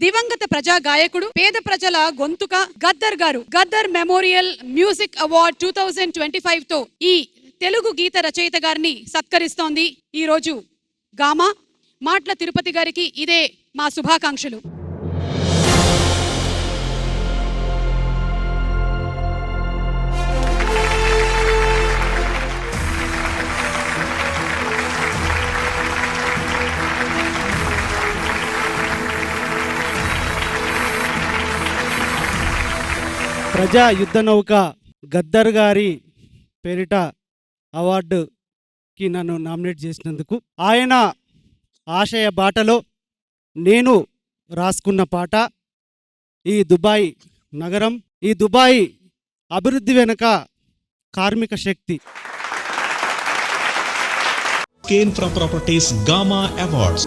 దివంగత ప్రజా గాయకుడు, పేద ప్రజల గొంతుక గద్దర్ గారు గద్దర్ మెమోరియల్ మ్యూజిక్ అవార్డ్ 2025 తో ఈ తెలుగు గీత రచయిత గారిని సత్కరిస్తోంది ఈ రోజు గామా. మాట్ల తిరుపతి గారికి ఇదే మా శుభాకాంక్షలు. ప్రజా యుద్ధ నౌక గద్దర్ గారి పేరిట అవార్డుకి నన్ను నామినేట్ చేసినందుకు, ఆయన ఆశయ బాటలో నేను రాసుకున్న పాట ఈ దుబాయ్ నగరం, ఈ దుబాయ్ అభివృద్ధి వెనుక కార్మిక శక్తి. Kane From Properties Gamma Awards.